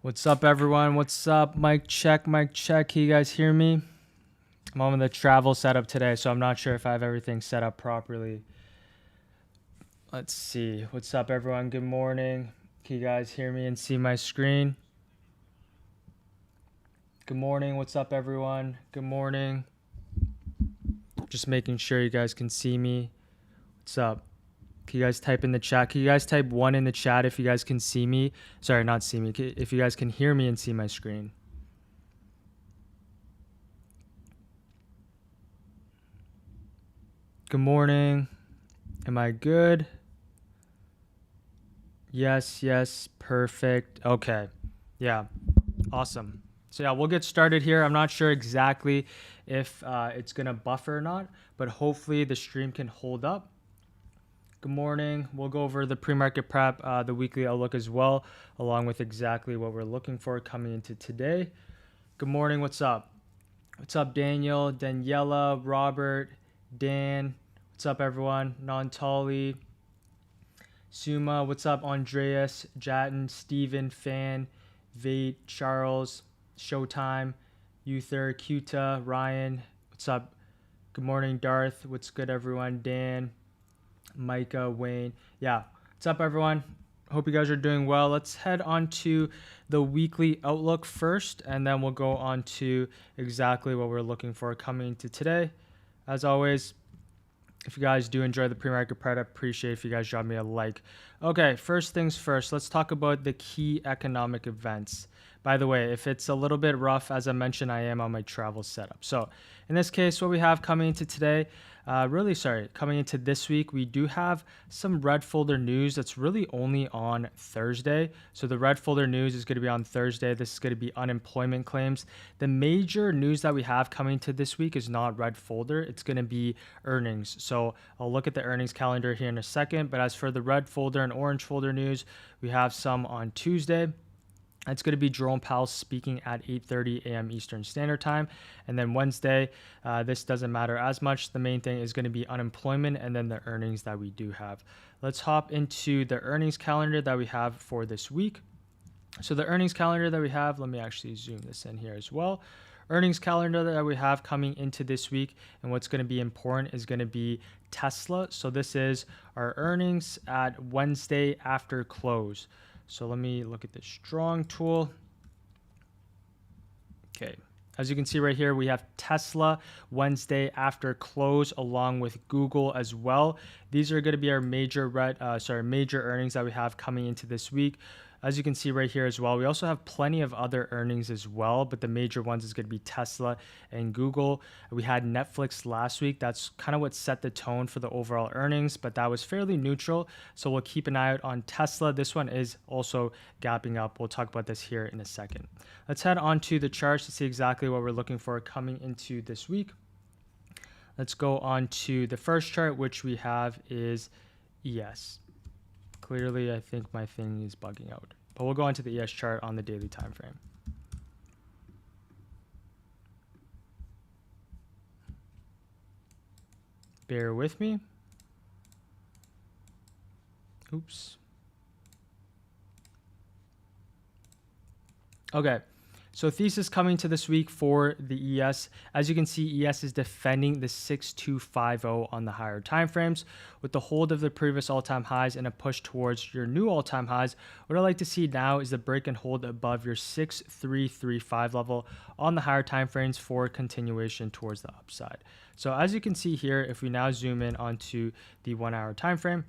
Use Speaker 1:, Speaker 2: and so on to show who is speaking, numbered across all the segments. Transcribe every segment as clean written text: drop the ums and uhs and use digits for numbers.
Speaker 1: What's up, everyone? What's up? Mic check, mic check. Can you guys hear me? I'm on the travel setup today, so I'm not sure if I have everything set up properly. Let's see. What's up, everyone? Good morning. Can you guys hear me and see my screen? Good morning. What's up, everyone? Good morning. Just making sure you guys can see me. What's up? Can you guys type in the chat? Can you guys type 1 in the chat if you guys can see me? Sorry, not see me. If you guys can hear me and see my screen. Good morning. Am I good? Yes, perfect. Okay. Yeah, awesome. So yeah, we'll get started here. I'm not sure exactly if it's gonna buffer or not, but hopefully the stream can hold up. Good morning. We'll go over the pre-market prep, the weekly outlook as well, along with exactly what we're looking for coming into today. Good morning. What's up? What's up, Daniel, Daniela, Robert, Dan? What's up, everyone? Nantali, Suma. What's up, Andreas, Jatin, Steven, Fan, Vate, Charles, Showtime, Uther, Kuta, Ryan. What's up? Good morning, Darth. What's good, everyone? Dan, Micah, Wayne. Yeah. What's up, everyone? Hope you guys are doing well. Let's head on to the weekly outlook first, and then we'll go on to exactly what we're looking for coming into today. As always, if you guys do enjoy the pre-market prep, I appreciate if you guys drop me a like. Okay, first things first, let's talk about the key economic events. By the way, if it's a little bit rough, as I mentioned, I am on my travel setup. So in this case, what we have coming into today, coming into this week, we do have some red folder news that's really only on Thursday. So the red folder news is going to be on Thursday. This is going to be unemployment claims. The major news that we have coming to this week is not red folder. It's going to be earnings. So I'll look at the earnings calendar here in a second. But as for the red folder and orange folder news, we have some on Tuesday. It's going to be Jerome Powell speaking at 8:30 a.m. Eastern Standard Time. And then Wednesday, this doesn't matter as much. The main thing is going to be unemployment and then the earnings that we do have. Let's hop into the earnings calendar that we have for this week. So the earnings calendar that we have, let me actually zoom this in here as well. Earnings calendar that we have coming into this week, and what's going to be important is going to be Tesla. So this is our earnings at Wednesday after close. So let me look at the strong tool. Okay. As you can see right here, we have Tesla Wednesday after close along with Google as well. These are going to be our major earnings that we have coming into this week. As you can see right here as well, we also have plenty of other earnings as well, but the major ones is going to be Tesla and Google. We had Netflix last week. That's kind of what set the tone for the overall earnings, but that was fairly neutral. So we'll keep an eye out on Tesla. This one is also gapping up. We'll talk about this here in a second. Let's head on to the charts to see exactly what we're looking for coming into this week. Let's go on to the first chart, which we have is ES. Clearly, I think my thing is bugging out. But we'll go into the ES chart on the daily time frame. Bear with me. Oops. Okay. So thesis coming to this week for the ES. As you can see, ES is defending the 6250 on the higher time frames with the hold of the previous all-time highs and a push towards your new all-time highs. What I like to see now is the break and hold above your 6335 level on the higher time frames for continuation towards the upside. So as you can see here, if we now zoom in onto the 1 hour time frame,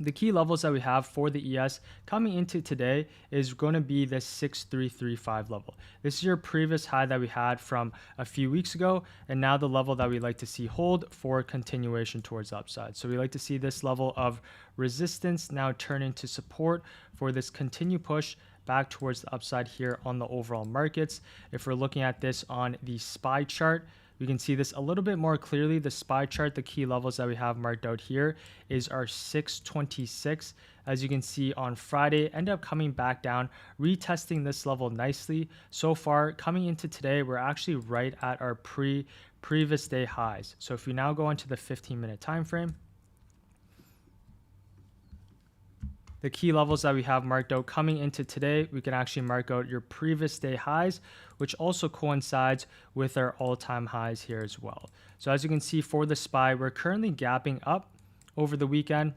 Speaker 1: the key levels that we have for the ES coming into today is going to be the 6335 level. This is your previous high that we had from a few weeks ago, and now the level that we like to see hold for continuation towards the upside. So we like to see this level of resistance now turn into support for this continued push back towards the upside here on the overall markets. If we're looking at this on the SPY chart, we can see this a little bit more clearly. The SPY chart, the key levels that we have marked out here is our 626. As you can see on Friday, end up coming back down, retesting this level nicely. So far, coming into today, we're actually right at our previous day highs. So if we now go into the 15-minute time frame, The key levels that we have marked out coming into today, we can actually mark out your previous day highs, which also coincides with our all-time highs here as well. So as you can see for the SPY, we're currently gapping up over the weekend.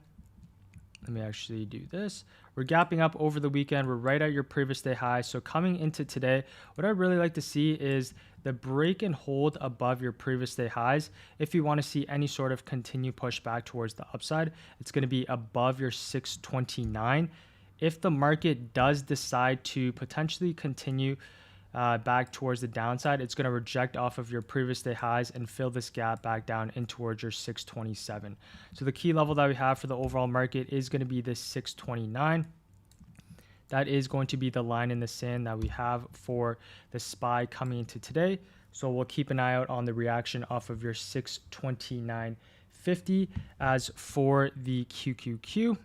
Speaker 1: Let me actually do this. We're gapping up over the weekend. We're right at your previous day high. So coming into today, what I'd really like to see is the break and hold above your previous day highs. If you want to see any sort of continued push back towards the upside, it's going to be above your 629. If the market does decide to potentially continue back towards the downside, it's going to reject off of your previous day highs and fill this gap back down in towards your 627. So the key level that we have for the overall market is going to be this 629. That is going to be the line in the sand that we have for the SPY coming into today. So we'll keep an eye out on the reaction off of your 629.50. As for the QQQ,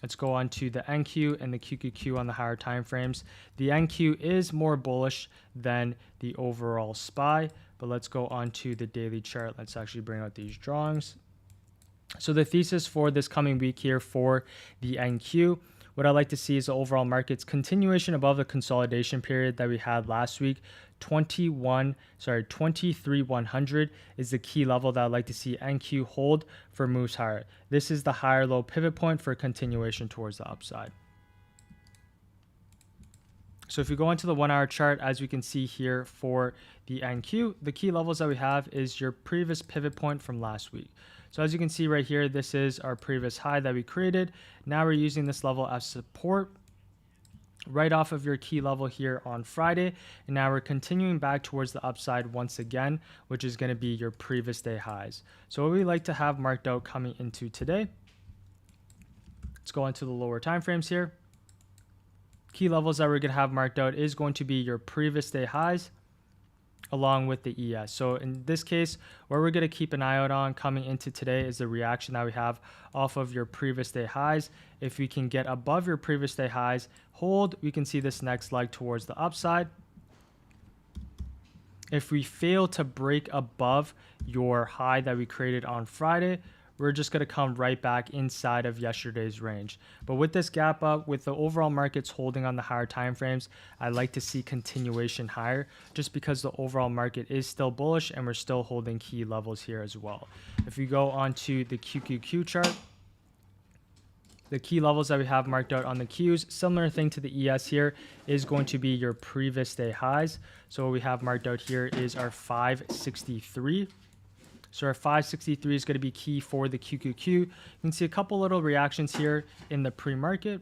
Speaker 1: let's go on to the NQ and the QQQ on the higher time frames. The NQ is more bullish than the overall SPY, but let's go on to the daily chart. Let's actually bring out these drawings. So the thesis for this coming week here for the NQ, what I'd like to see is the overall market's continuation above the consolidation period that we had last week. 23,100 is the key level that I'd like to see NQ hold for moves higher. This is the higher low pivot point for continuation towards the upside. So if you go into the 1 hour chart, as we can see here for the NQ, the key levels that we have is your previous pivot point from last week. So as you can see right here, this is our previous high that we created. Now we're using this level as support right off of your key level here on Friday. And now we're continuing back towards the upside once again, which is going to be your previous day highs. So what we like to have marked out coming into today, let's go into the lower time frames here. Key levels that we're going to have marked out is going to be your previous day highs along with the ES. So in this case, what we're going to keep an eye out on coming into today is the reaction that we have off of your previous day highs. If we can get above your previous day highs, hold, we can see this next leg towards the upside. If we fail to break above your high that we created on Friday, we're just going to come right back inside of yesterday's range. But with this gap up, with the overall markets holding on the higher time frames, I like to see continuation higher just because the overall market is still bullish and we're still holding key levels here as well. If we go on to the QQQ chart, the key levels that we have marked out on the Qs, similar thing to the ES here, is going to be your previous day highs. So what we have marked out here is our 563. So our 563 is going to be key for the QQQ. You can see a couple little reactions here in the pre-market.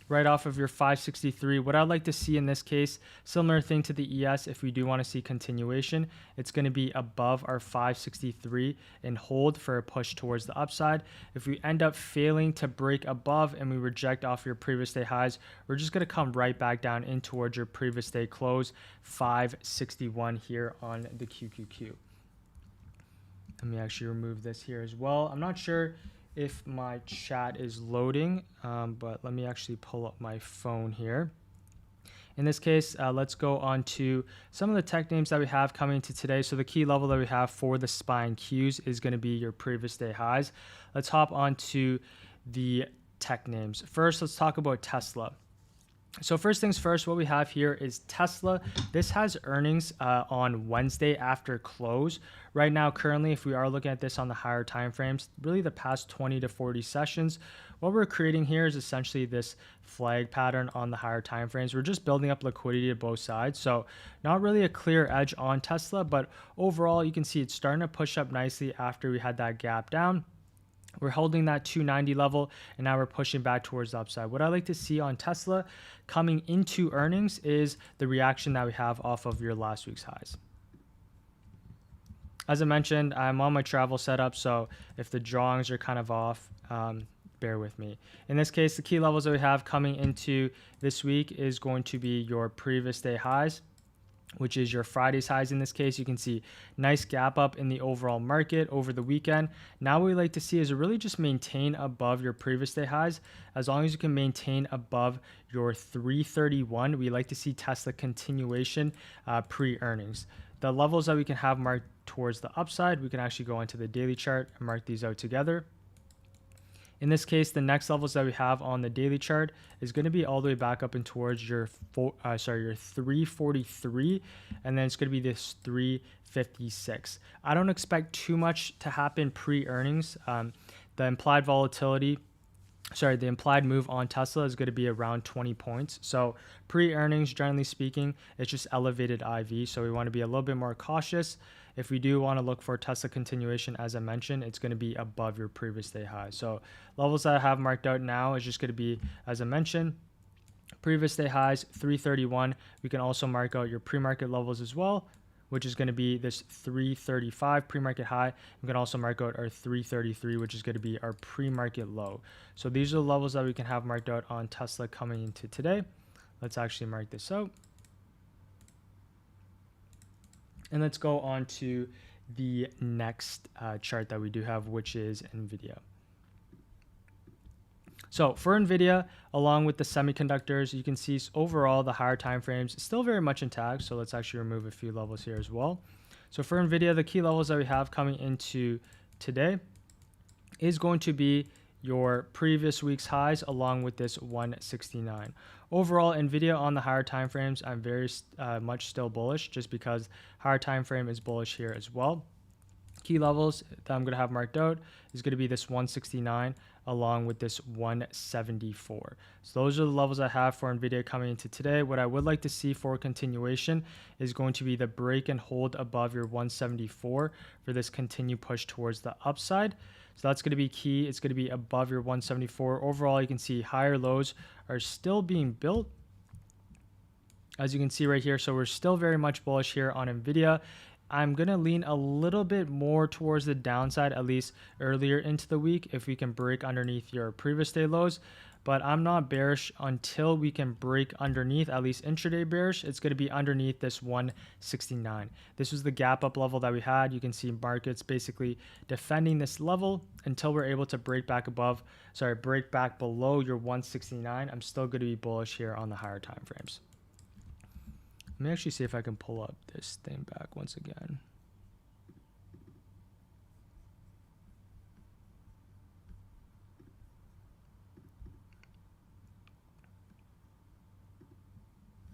Speaker 1: Right off of your 563. What I'd like to see in this case, similar thing to the ES, if we do want to see continuation, it's going to be above our 563 and hold for a push towards the upside. If we end up failing to break above and we reject off your previous day highs, we're just going to come right back down in towards your previous day close, 561 here on the QQQ. Let me actually remove this here as well. I'm not sure if my chat is loading, but let me actually pull up my phone here. In this case, let's go on to some of the tech names that we have coming to today. So the key level that we have for the SPY and Qs is going to be your previous day highs. Let's hop on to the tech names. First, let's talk about Tesla. So first things first, what we have here is Tesla. This has earnings on Wednesday after close. Right now, currently, if we are looking at this on the higher time frames, really the past 20 to 40 sessions, what we're creating here is essentially this flag pattern on the higher time frames. We're just building up liquidity to both sides. So not really a clear edge on Tesla, but overall, you can see it's starting to push up nicely after we had that gap down. We're holding that 290 level, and now we're pushing back towards the upside. What I like to see on Tesla coming into earnings is the reaction that we have off of your last week's highs. As I mentioned, I'm on my travel setup, so if the drawings are kind of off, bear with me. In this case, the key levels that we have coming into this week is going to be your previous day highs, which is your Friday's highs. In this case, you can see nice gap up in the overall market over the weekend. Now what we like to see is really just maintain above your previous day highs. As long as you can maintain above your 331, we like to see Tesla continuation pre-earnings. The levels that we can have marked towards the upside, we can actually go into the daily chart and mark these out together. In this case, the next levels that we have on the daily chart is going to be all the way back up and towards your 343, and then it's going to be this 356. I don't expect too much to happen pre-earnings. The implied move on Tesla is going to be around 20 points. So pre-earnings, generally speaking, it's just elevated IV. So we want to be a little bit more cautious. If we do want to look for Tesla continuation, as I mentioned, it's going to be above your previous day high. So levels that I have marked out now is just going to be, as I mentioned, previous day highs, 331. We can also mark out your pre-market levels as well, which is going to be this 335 pre-market high. We can also mark out our 333, which is going to be our pre-market low. So these are the levels that we can have marked out on Tesla coming into today. Let's actually mark this out. And let's go on to the next chart that we do have, which is NVIDIA. So for NVIDIA, along with the semiconductors, you can see overall the higher time frames still very much intact. So let's actually remove a few levels here as well. So for NVIDIA, the key levels that we have coming into today is going to be your previous week's highs along with this 169. Overall, NVIDIA on the higher time frames, I'm very much still bullish just because higher time frame is bullish here as well. Key levels that I'm going to have marked out is going to be this 169 along with this 174. So those are the levels I have for NVIDIA coming into today. What I would like to see for continuation is going to be the break and hold above your 174 for this continued push towards the upside. So that's going to be key. It's going to be above your 174. Overall, you can see higher lows are still being built, as you can see right here. So we're still very much bullish here on NVIDIA. I'm going to lean a little bit more towards the downside, at least earlier into the week, if we can break underneath your previous day lows. But I'm not bearish until we can break underneath, at least intraday bearish. It's going to be underneath this 169. This was the gap up level that we had. You can see markets basically defending this level until we're able to break back below your 169. I'm still going to be bullish here on the higher time frames. Let me actually see if I can pull up this thing back once again.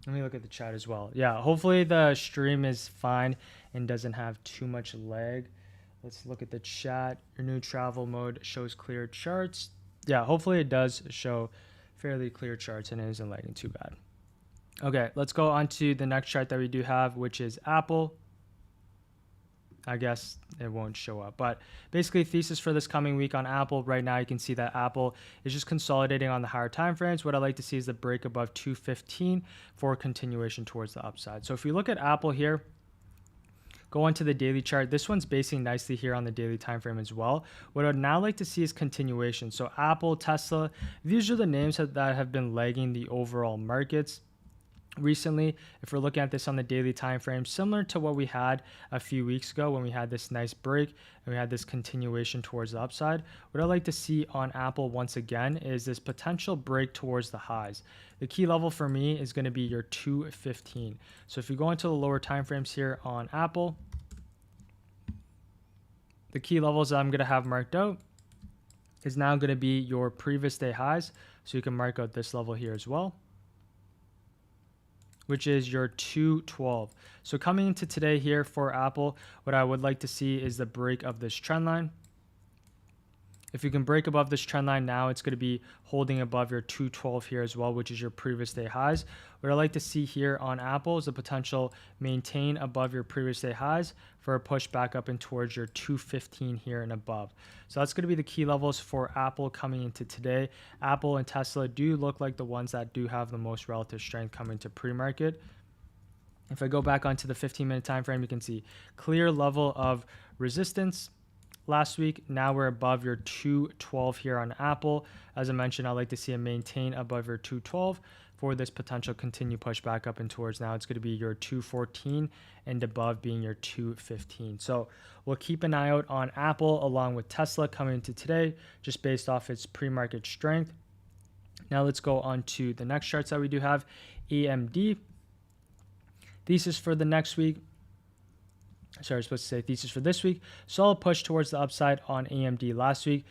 Speaker 1: Let me look at the chat as well. Yeah, hopefully the stream is fine and doesn't have too much lag. Let's look at the chat. Your new travel mode shows clear charts. Yeah, hopefully it does show fairly clear charts and it isn't lagging too bad. Okay, let's go on to the next chart that we do have, which is Apple. I guess it won't show up, but basically thesis for this coming week on Apple. Right now you can see that Apple is just consolidating on the higher time frames. What I like to see is the break above 215 for continuation towards the upside. So if we look at Apple here, go on to the daily chart. This one's basing nicely here on the daily time frame as well. What I'd now like to see is continuation. So Apple, Tesla, these are the names that have been lagging the overall markets recently. If we're looking at this on the daily time frame, similar to what we had a few weeks ago when we had this nice break and we had this continuation towards the upside, what I like to see on Apple once again is this potential break towards the highs. The key level for me is going to be your 215. So if you go into the lower time frames here on Apple, the key levels that I'm going to have marked out is now going to be your previous day highs. So you can mark out this level here as well, which is your 212. So coming into today here for Apple, what I would like to see is the break of this trend line. If you can break above this trend line now, it's going to be holding above your 212 here as well, which is your previous day highs. What I like to see here on Apple is the potential maintain above your previous day highs for a push back up and towards your 215 here and above. So that's going to be the key levels for Apple coming into today. Apple and Tesla do look like the ones that do have the most relative strength coming to pre-market. If I go back onto the 15-minute time frame, you can see clear level of resistance last week. Now we're above your 212 here on Apple. As I mentioned, I'd like to see a maintain above your 212 for this potential continue push back up and towards now. It's going to be your 214 and above being your 215. So we'll keep an eye out on Apple along with Tesla coming into today, just based off its pre-market strength. Now let's go on to the next charts that we do have. AMD. Thesis for the next week Sorry, I was supposed to say thesis for this week. Solid push towards the upside on AMD last week.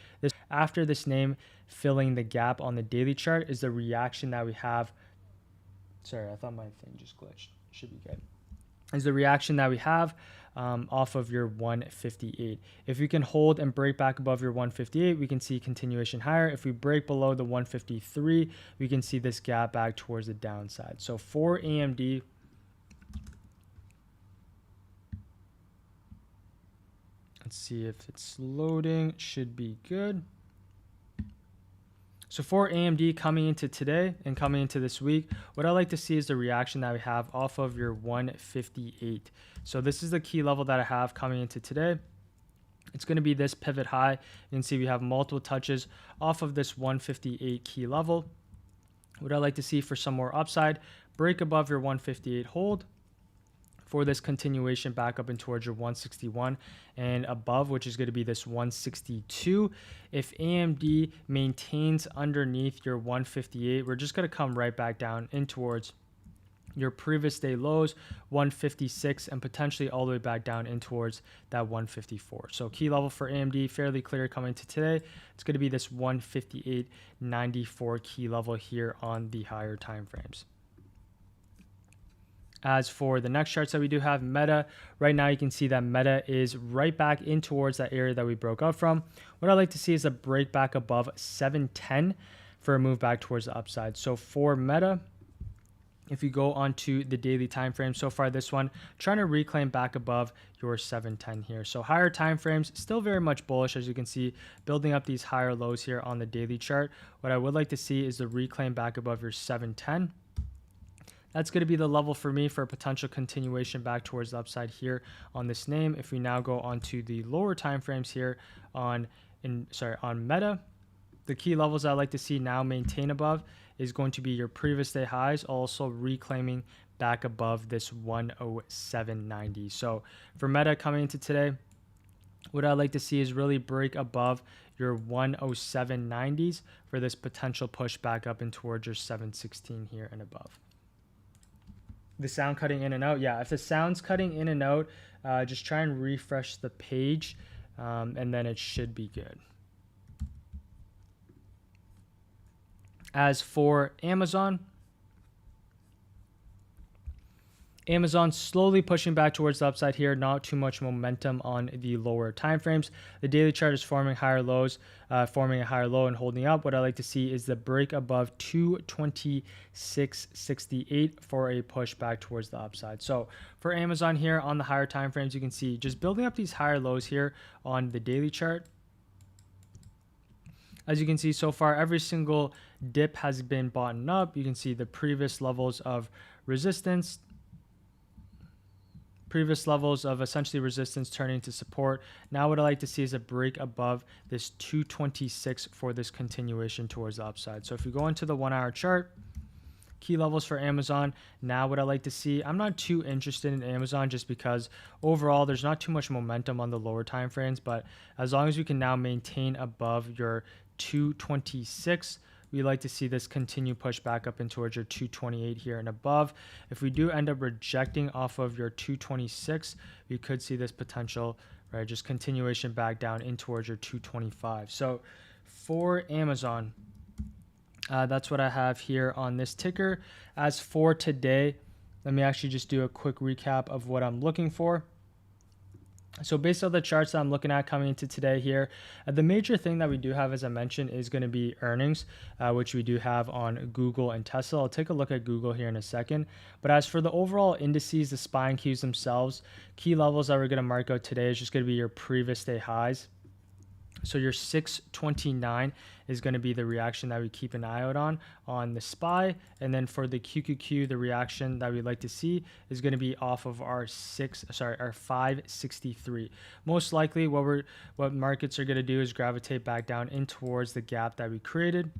Speaker 1: After this name filling the gap on the daily chart is the reaction that we have. Sorry, I thought my thing just glitched. Should be good. Is the reaction that we have off of your 158. If we can hold and break back above your 158, we can see continuation higher. If we break below the 153, we can see this gap back towards the downside. So for AMD, let's see if it's loading. Should be good. So for AMD coming into today and coming into this week, what I like to see is the reaction that we have off of your 158. So this is the key level that I have coming into today. It's going to be this pivot high. You can see we have multiple touches off of this 158 key level. What I like to see for some more upside, break above your 158 hold for this continuation back up and towards your 161 and above, which is going to be this 162. If AMD maintains underneath your 158, we're just going to come right back down in towards your previous day lows, 156, and potentially all the way back down in towards that 154. So key level for AMD, fairly clear coming to today. It's going to be this 158.94 key level here on the higher time frames. As for the next charts that we do have, Meta, right now you can see that Meta is right back in towards that area that we broke up from. What I like to see is a break back above 710 for a move back towards the upside. So for Meta, if you go onto the daily time frame, so far this one, trying to reclaim back above your 710 here. So higher time frames, still very much bullish, as you can see, building up these higher lows here on the daily chart. What I would like to see is the reclaim back above your 710. That's going to be the level for me for a potential continuation back towards the upside here on this name. If we now go onto the lower time frames here on Meta, the key levels I like to see now maintain above is going to be your previous day highs, also reclaiming back above this 107.90. So for Meta coming into today, what I like to see is really break above your 107.90s for this potential push back up and towards your 716 here and above. The sound cutting in and out, yeah, if the sound's cutting in and out, just try and refresh the page and then it should be good. As for Amazon slowly pushing back towards the upside here, not too much momentum on the lower time frames. The daily chart is forming higher lows, forming a higher low and holding up. What I like to see is the break above 226.68 for a push back towards the upside. So for Amazon here on the higher time frames, you can see just building up these higher lows here on the daily chart. As you can see so far, every single dip has been bought up. You can see the previous levels of resistance, essentially resistance turning to support. Now what I like to see is a break above this 226 for this continuation towards the upside. So if you go into the 1 hour chart, key levels for Amazon. Now what I like to see, I'm not too interested in Amazon just because overall there's not too much momentum on the lower time frames, but as long as we can now maintain above your 226, we like to see this continue push back up and towards your 228 here and above. If we do end up rejecting off of your 226, we could see this potential, right, just continuation back down in towards your 225. So for Amazon, that's what I have here on this ticker. As for today, let me actually just do a quick recap of what I'm looking for. So based on the charts that I'm looking at coming into today here, the major thing that we do have, as I mentioned, is going to be earnings, which we do have on Google and Tesla. I'll take a look at Google here in a second. But as for the overall indices, the SPY and Qs themselves, key levels that we're going to mark out today is just going to be your previous day highs. So your 629 is going to be the reaction that we keep an eye out on the SPY. And then for the QQQ, the reaction that we like to see is going to be off of our 563. Most likely what markets are going to do is gravitate back down in towards the gap that we created,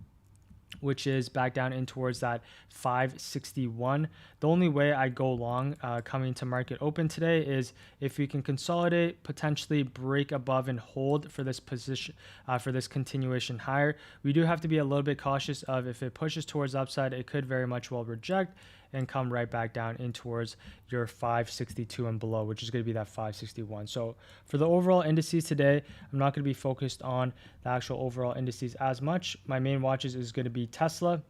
Speaker 1: which is back down in towards that 561. The only way I go long coming to market open today is if we can consolidate, potentially break above and hold for this position, for this continuation higher. We do have to be a little bit cautious of if it pushes towards upside, it could very much well reject. and come right back down in towards your 562 and below, which is going to be that 561. So for the overall indices today, I'm not going to be focused on the actual overall indices as much. My main watches is going to be Tesla,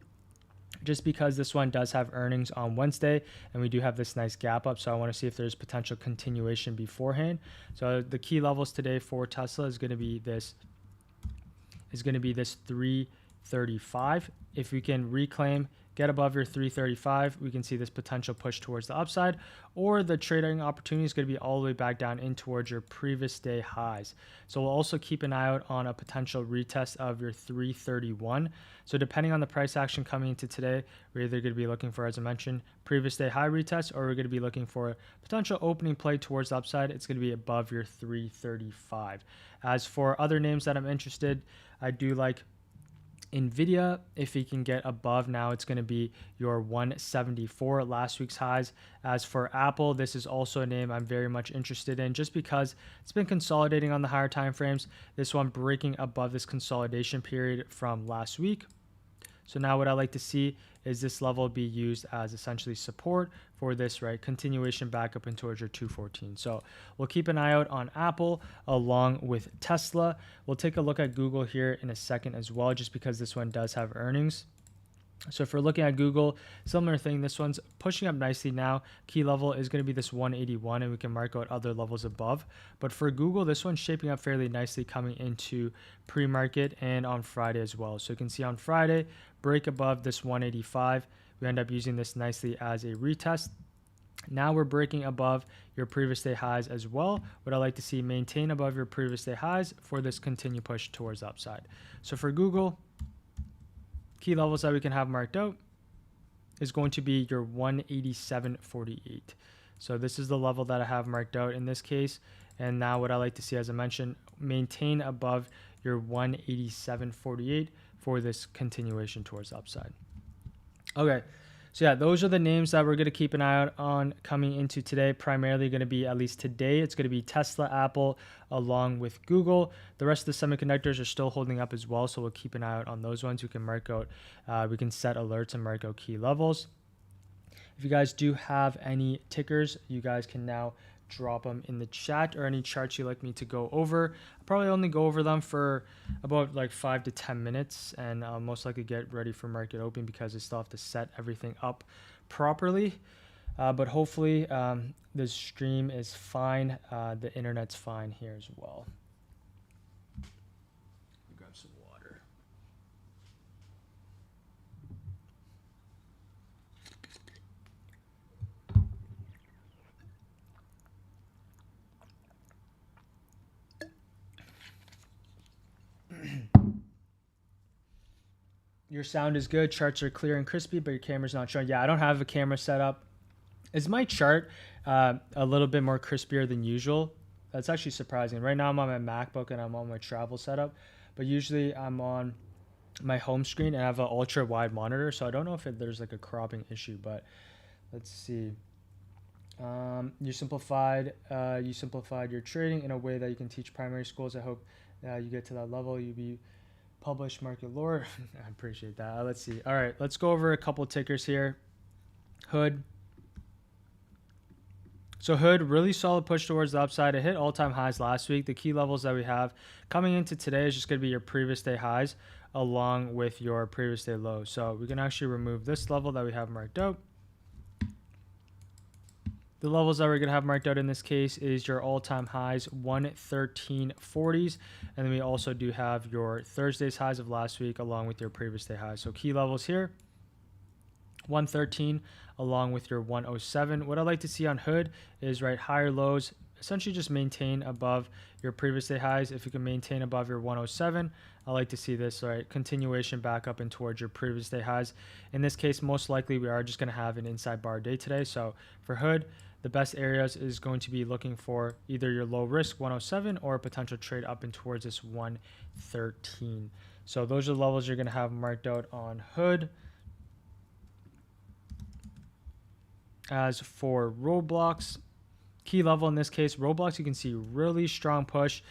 Speaker 1: just because this one does have earnings on Wednesday and we do have this nice gap up. So I want to see if there's potential continuation beforehand. So the key levels today for Tesla is going to be this 335. If we can reclaim, get above your 335, we can see this potential push towards the upside, or the trading opportunity is going to be all the way back down in towards your previous day highs. So we'll also keep an eye out on a potential retest of your 331. So depending on the price action coming into today, we're either going to be looking for, as I mentioned, previous day high retest, or we're going to be looking for a potential opening play towards the upside. It's going to be above your 335. As for other names that I'm interested, I do like NVIDIA. If you can get above now, it's going to be your 174, last week's highs. As for Apple, this is also a name I'm very much interested in, just because it's been consolidating on the higher time frames. This one breaking above this consolidation period from last week. So now what I like to see is this level be used as essentially support for this, right, continuation back up in towards your 214. So we'll keep an eye out on Apple along with Tesla. We'll take a look at Google here in a second as well, just because this one does have earnings. So if we're looking at Google, similar thing, this one's pushing up nicely now. Key level is going to be this 181, and we can mark out other levels above. But for Google, this one's shaping up fairly nicely coming into pre-market and on Friday as well. So you can see on Friday, break above this 185. We end up using this nicely as a retest. Now we're breaking above your previous day highs as well. What I like to see, maintain above your previous day highs for this continued push towards the upside. So for Google, key levels that we can have marked out is going to be your 187.48. So this is the level that I have marked out in this case. And now what I like to see, as I mentioned, maintain above your 187.48 for this continuation towards the upside. Okay. So yeah, those are the names that we're going to keep an eye out on coming into today. Primarily going to be, at least today, it's going to be Tesla, Apple, along with Google. The rest of the semiconductors are still holding up as well, so we'll keep an eye out on those ones. We can mark out, we can set alerts and mark out key levels. If you guys do have any tickers, you guys can now drop them in the chat, or any charts you'd like me to go over. I'll probably only go over them for about like 5 to 10 minutes, and I'll most likely get ready for market open because I still have to set everything up properly. But hopefully the stream is fine. The internet's fine here as well. Grab some water. Your sound is good. Charts are clear and crispy, but your camera's not showing. Yeah, I don't have a camera set up. Is my chart a little bit more crispier than usual? That's actually surprising. Right now I'm on my MacBook and I'm on my travel setup, but usually I'm on my home screen and I have an ultra wide monitor, so I don't know if there's like a cropping issue, but let's see. You simplified your trading in a way that you can teach primary schools. I hope you get to that level. You be published market lore. I appreciate that. Let's see. All right, let's go over a couple tickers here. Hood. So Hood, really solid push towards the upside. It hit all-time highs last week. The key levels that we have coming into today is just going to be your previous day highs along with your previous day lows. So we can actually remove this level that we have marked out. The levels that we're going to have marked out in this case is your all-time highs, 113.40s. And then we also do have your Thursday's highs of last week along with your previous day highs. So key levels here, 113 along with your 107. What I like to see on Hood is, right, higher lows, essentially just maintain above your previous day highs. If you can maintain above your 107, I like to see this, right, continuation back up and towards your previous day highs. In this case, most likely we are just going to have an inside bar day today. So for Hood, the best areas is going to be looking for either your low risk 107 or a potential trade up and towards this 113. So those are the levels you're going to have marked out on Hood. As for Roblox, key level in this case, Roblox, you can see really strong push.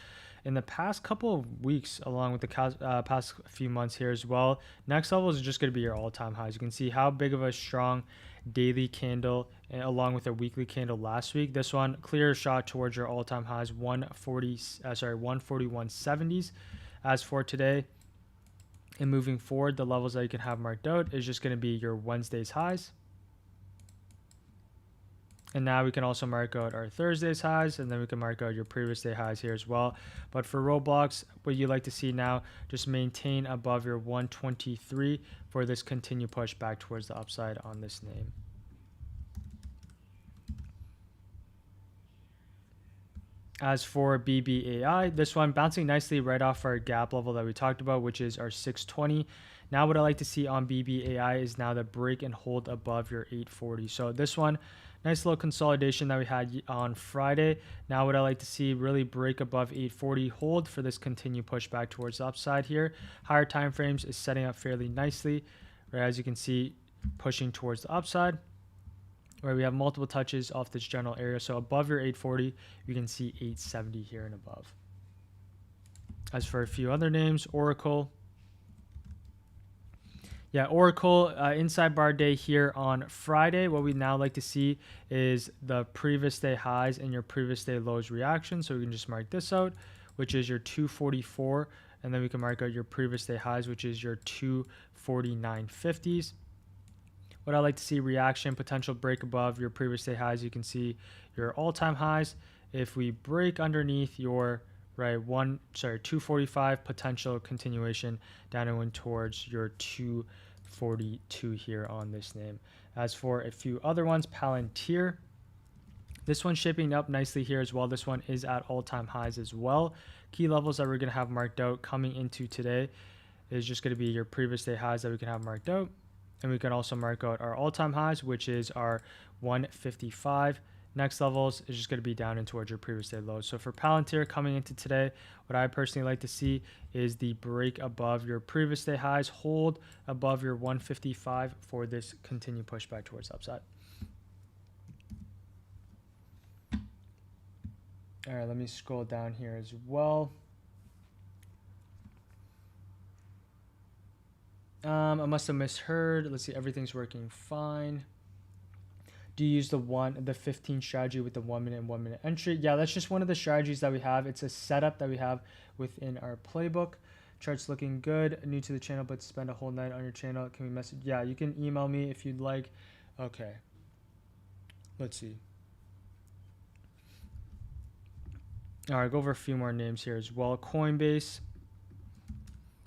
Speaker 1: in the past couple of weeks, along with the past few months here as well. Next level is just going to be your all-time highs. You can see how big of a strong daily candle along with a weekly candle last week. This one clear shot towards your all-time highs, 141.70s. As for today and moving forward, the levels that you can have marked out is just going to be your Wednesday's highs. And now we can also mark out our Thursday's highs, and then we can mark out your previous day highs here as well. But for Roblox, what you like to see now, just maintain above your 123 for this continued push back towards the upside on this name. As for BBAI, this one bouncing nicely right off our gap level that we talked about, which is our 620. Now what I like to see on BBAI is now the break and hold above your 840. So this one, nice little consolidation that we had on Friday. Now what I like to see, really break above 840, hold for this continued push back towards the upside here. Higher time frames is setting up fairly nicely, right? As you can see, pushing towards the upside, where we have multiple touches off this general area. So above your 840, you can see 870 here and above. As for a few other names, Oracle. Yeah, Oracle inside bar day here on Friday. What we now like to see is the previous day highs and your previous day lows reaction. So we can just mark this out, which is your 244. And then we can mark out your previous day highs, which is your 249.50s. What I like to see, reaction, potential break above your previous day highs. You can see your all-time highs. If we break underneath your 245, potential continuation down and went towards your 242 here on this name. As for a few other ones, Palantir, this one's shaping up nicely here as well. This one is at all-time highs as well. Key levels that we're going to have marked out coming into today is just going to be your previous day highs that we can have marked out. And we can also mark out our all-time highs, which is our 155. Next levels is just going to be down and towards your previous day lows. So for Palantir coming into today, what I personally like to see is the break above your previous day highs, hold above your 155 for this continued pushback towards upside. All right, let me scroll down here as well. I must have misheard. Let's see, everything's working fine. Do you use the 15 strategy with the 1 minute and 1 minute entry? Yeah, that's just one of the strategies that we have. It's a setup that we have within our playbook. Chart's looking good. New to the channel, but spend a whole night on your channel. Can we message? Yeah, you can email me if you'd like. Okay. Let's see. All right, go over a few more names here as well. Coinbase.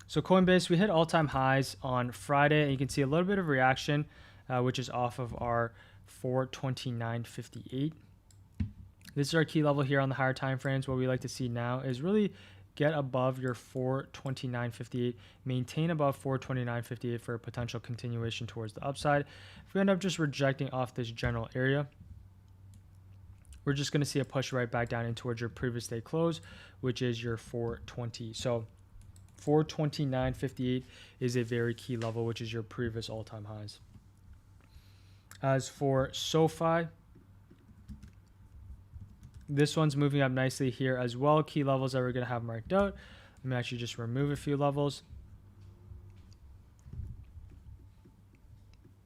Speaker 1: So Coinbase, we hit all-time highs on Friday, and you can see a little bit of reaction, which is off of our 429.58. This is our key level here on the higher time frames. What we like to see now is really get above your 429.58, maintain above 429.58 for a potential continuation towards the upside. If we end up just rejecting off this general area, we're just going to see a push right back down in towards your previous day close, which is your 420. So 429.58 is a very key level, which is your previous all-time highs. As for SoFi, this one's moving up nicely here as well. Key levels that we're going to have marked out. Let me actually just remove a few levels.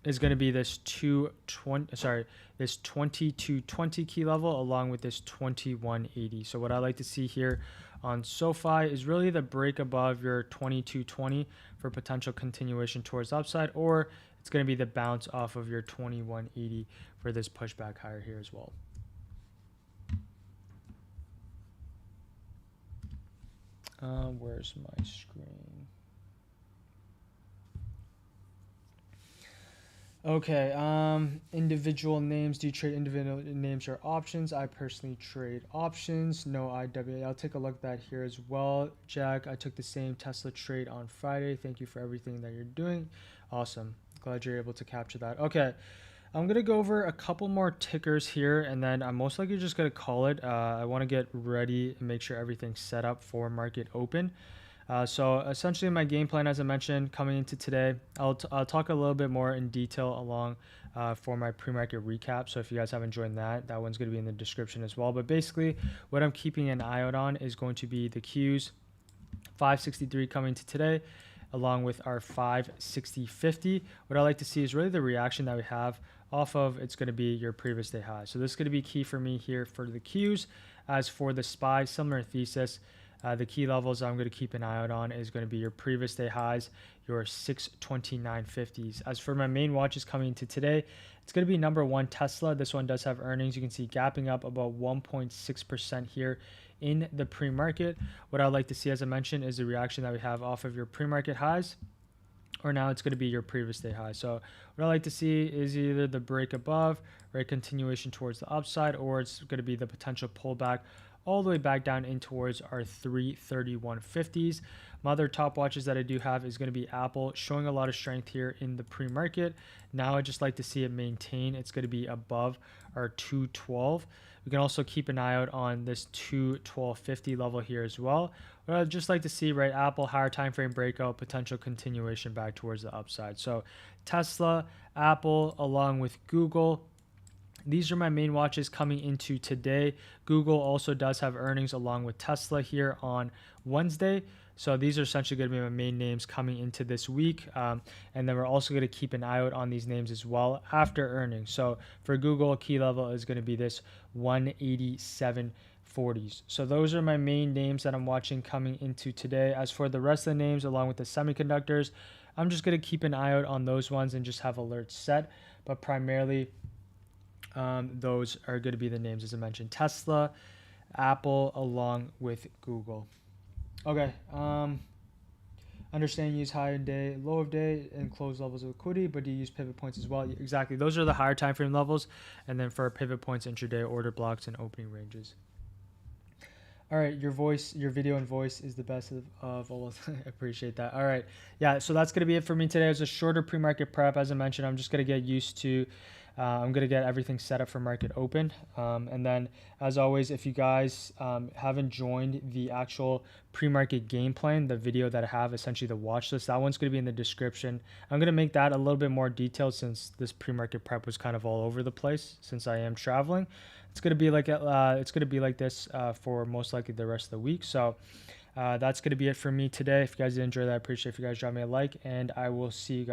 Speaker 1: Is going to be this 2220 key level along with this 2180. So what I like to see here on SoFi is really the break above your 2220 for potential continuation towards upside, or it's going to be the bounce off of your 2180 for this pushback higher here as well. Where's my screen? Okay, individual names. Do you trade individual names or options? I personally trade options. No IWA. I'll take a look at that here as well. Jack, I took the same Tesla trade on Friday. Thank you for everything that you're doing. Awesome. Glad you're able to capture that. Okay, I'm going to go over a couple more tickers here, and then I'm most likely just going to call it. I want to get ready and make sure everything's set up for market open. So essentially my game plan, as I mentioned, coming into today, I'll talk a little bit more in detail along for my pre-market recap. So if you guys haven't joined that one's going to be in the description as well. But basically what I'm keeping an eye out on is going to be the Qs 563 coming to today, along with our 560.50. What I like to see is really the reaction that we have off of, it's going to be your previous day high. So this is going to be key for me here for the Qs. As for the SPY, similar thesis. The key levels I'm going to keep an eye out on is going to be your previous day highs, your 629.50s. As for my main watches coming into today, it's going to be number one, Tesla. This one does have earnings. You can see gapping up about 1.6% here in the pre-market. What I'd like to see, as I mentioned, is the reaction that we have off of your pre-market highs, or now it's going to be your previous day high. So what I like to see is either the break above, or a continuation towards the upside, or it's going to be the potential pullback all the way back down in towards our 331.50s. My other top watches that I do have is going to be Apple, showing a lot of strength here in the pre-market. Now I just like to see it maintain. It's going to be above our 212. We can also keep an eye out on this 212.50 level here as well. But I'd just like to see, right, Apple, higher time frame breakout, potential continuation back towards the upside. So Tesla, Apple, along with Google, these are my main watches coming into today. Google also does have earnings along with Tesla here on Wednesday. So these are essentially going to be my main names coming into this week. And then we're also going to keep an eye out on these names as well after earnings. So for Google, key level is going to be this 187.40s. So those are my main names that I'm watching coming into today. As for the rest of the names, along with the semiconductors, I'm just going to keep an eye out on those ones and just have alerts set. But primarily, those are going to be the names, as I mentioned: Tesla, Apple, along with Google. Okay. Understand you use high of day, low of day, and close levels of liquidity, but do you use pivot points as well? Exactly. Those are the higher time frame levels, and then for pivot points, intraday order blocks and opening ranges. All right, your video and voice is the best of all. I appreciate that. All right, yeah, so that's going to be it for me today. It was a shorter pre-market prep. As I mentioned, I'm just going to get used to, I'm going to get everything set up for market open. And then, as always, if you guys haven't joined the actual pre-market game plan, the video that I have, essentially the watch list, that one's going to be in the description. I'm going to make that a little bit more detailed since this pre-market prep was kind of all over the place since I am traveling. It's going to be like this for most likely the rest of the week. So that's going to be it for me today. If you guys did enjoy that, I appreciate if you guys drop me a like, and I will see you guys